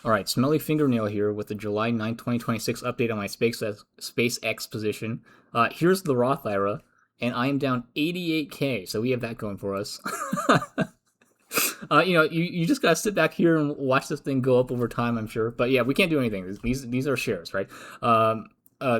All right, Smelly Fingernail here with the July 9th, 2026 update on my SpaceX position. Here's the Roth IRA, and I am down 88K, so we have that going for us. You just gotta sit back here and watch this thing go up over time, I'm sure. But yeah, we can't do anything. These are shares, right?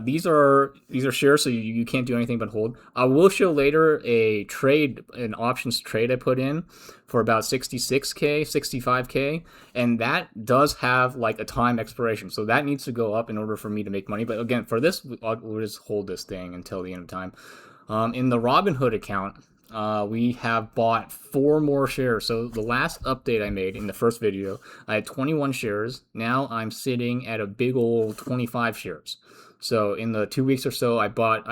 These are shares, so you can't do anything but hold. I will show later an options trade I put in for about 66K, 65K, and that does have like a time expiration, so that needs to go up in order for me to make money. But again, for this, we'll just hold this thing until the end of time. In the Robinhood account, we have bought 4 more shares. So the last update I made in the first video, I had 21 shares. Now I'm sitting at a big old 25 shares. So in the 2 weeks or so, I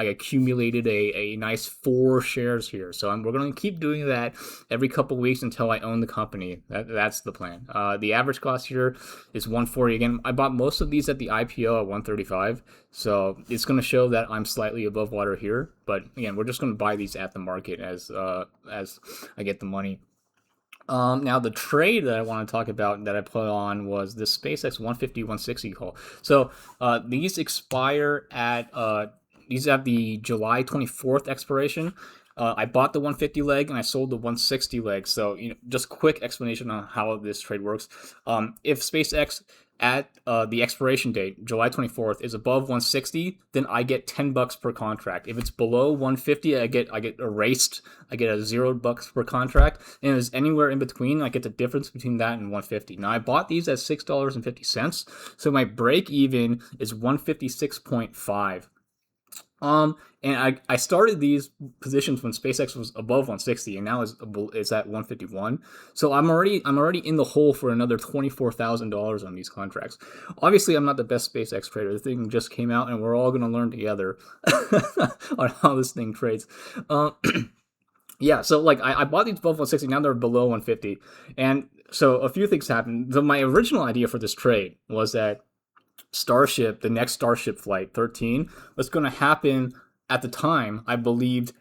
accumulated a nice 4 shares here. So we're going to keep doing that every couple weeks until I own the company. That's the plan. The average cost here is 140. Again, I bought most of these at the IPO at 135. So it's going to show that I'm slightly above water here. But again, we're just going to buy these at the market as I get the money. Now the trade that I want to talk about that I put on was the SpaceX 150 160 call. So these expire at these have the July 24th expiration. I bought the 150 leg and I sold the 160 leg. So just quick explanation on how this trade works. If SpaceX at the expiration date, July 24th, is above 160, then I get $10 per contract. If it's below 150, I get erased. I get a $0 per contract. And if it's anywhere in between, I get the difference between that and 150. Now I bought these at $6.50, so my break even is 156.5. And I started these positions when SpaceX was above 160, and now it's at 151. So I'm already in the hole for another $24,000 on these contracts. Obviously, I'm not the best SpaceX trader. The thing just came out, and we're all gonna learn together on how this thing trades. Yeah, so like I bought these above 160, now they're below 150, and so a few things happened. So my original idea for this trade was that the next Starship flight 13 was going to happen at the time, I believed,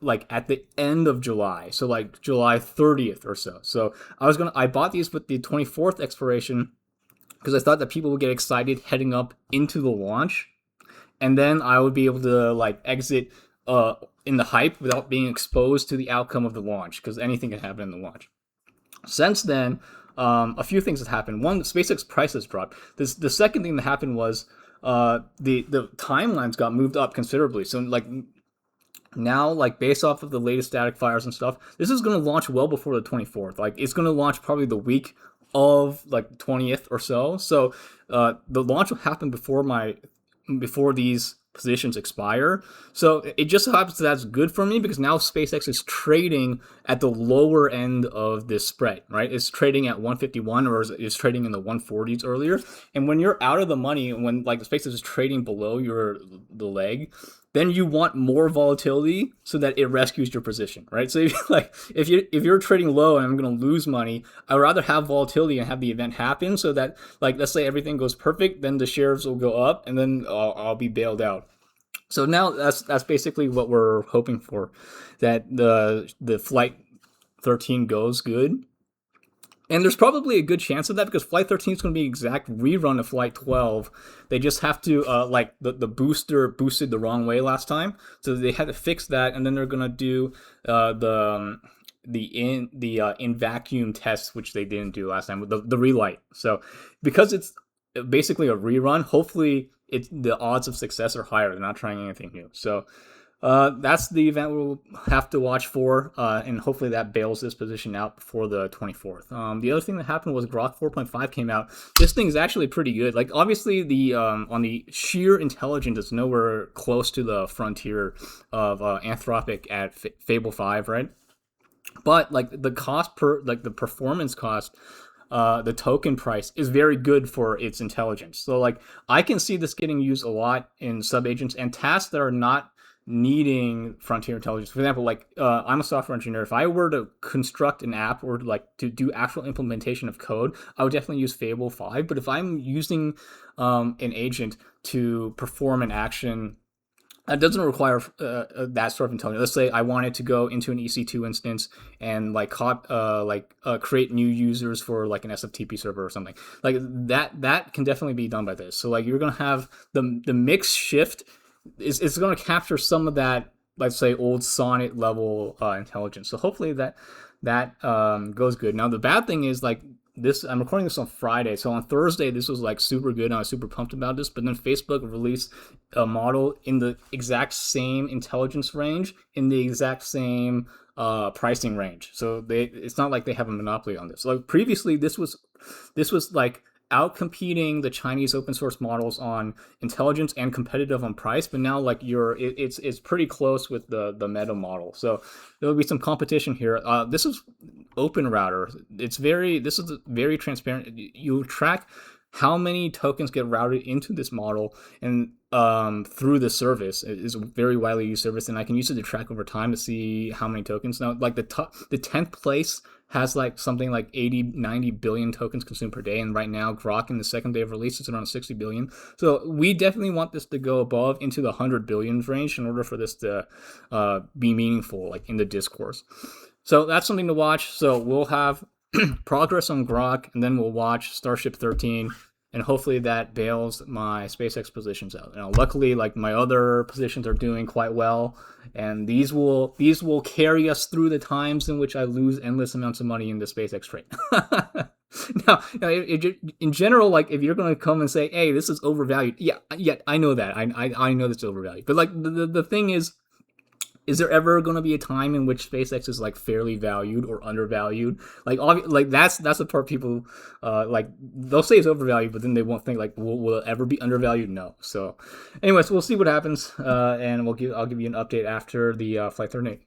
like at the end of July. So like July 30th or so. So I bought these with the 24th expiration because I thought that people would get excited heading up into the launch. And then I would be able to like exit in the hype without being exposed to the outcome of the launch, because anything can happen in the launch. Since then, a few things have happened. One, the SpaceX price has dropped. The second thing that happened was the timelines got moved up considerably. So like now, like based off of the latest static fires and stuff, this is going to launch well before the 24th. Like it's going to launch probably the week of like 20th or so. So the launch will happen before these positions expire. So it just so happens that's good for me because now SpaceX is trading at the lower end of this spread, right? It's trading at 151 or is trading in the 140s earlier. And when you're out of the money, when like the SpaceX is trading below the leg, then you want more volatility so that it rescues your position, right? So if you're trading low and I'm going to lose money, I'd rather have volatility and have the event happen so that, like, let's say everything goes perfect, then the shares will go up and then I'll be bailed out. So now that's basically what we're hoping for, that the flight 13 goes good. And there's probably a good chance of that because Flight 13 is going to be an exact rerun of Flight 12. They just have to, like, the booster boosted the wrong way last time. So they had to fix that, and then they're going to do the in vacuum test, which they didn't do last time, with the relight. So because it's basically a rerun, hopefully the odds of success are higher. They're not trying anything new. So that's the event we'll have to watch for, and hopefully that bails this position out before the 24th. The other thing that happened was Grok 4.5 came out. This thing is actually pretty good. Like, obviously, on the sheer intelligence, it's nowhere close to the frontier of Anthropic at Fable 5, right? But like the performance cost, the token price is very good for its intelligence. So like I can see this getting used a lot in subagents and tasks that are not needing frontier intelligence. For example, like I'm a software engineer. If I were to construct an app or like to do actual implementation of code, I would definitely use Fable 5. But if I'm using an agent to perform an action It doesn't require that sort of intelligence. Let's say I wanted to go into an EC2 instance and create new users for like an SFTP server or something like that. That can definitely be done by this. So like you're gonna have the mix shift is it's gonna capture some of that, let's say, old sonnet level intelligence. So hopefully that goes good. Now the bad thing is like this, I'm recording this on Friday, so on Thursday this was like super good and I was super pumped about this, but then Facebook released a model in the exact same intelligence range, in the exact same pricing range. So it's not like they have a monopoly on this. Like previously this was like out competing the Chinese open source models on intelligence and competitive on price, but now like it's pretty close with the Meta model. So there'll be some competition here. This is Open Router. This is very transparent. You track how many tokens get routed into this model and through the service. It is a very widely used service, and I can use it to track over time to see how many tokens. Now, like the 10th place has like something like 80, 90 billion tokens consumed per day, and right now Grok in the second day of release is around 60 billion. So we definitely want this to go above into the 100 billions range in order for this to be meaningful, like in the discourse. So that's something to watch. So we'll have progress on Grok, and then we'll watch Starship 13, and hopefully that bails my SpaceX positions out. Now, luckily, like my other positions are doing quite well, and these will carry us through the times in which I lose endless amounts of money in the SpaceX trade. now in general, like if you're going to come and say, "Hey, this is overvalued," yeah, I know that. I know that's overvalued, but like the thing is there ever going to be a time in which SpaceX is like fairly valued or undervalued? Like that's the part people like they'll say it's overvalued, but then they won't think like will it ever be undervalued? No. So, anyways, we'll see what happens, and I'll give you an update after the Flight 38.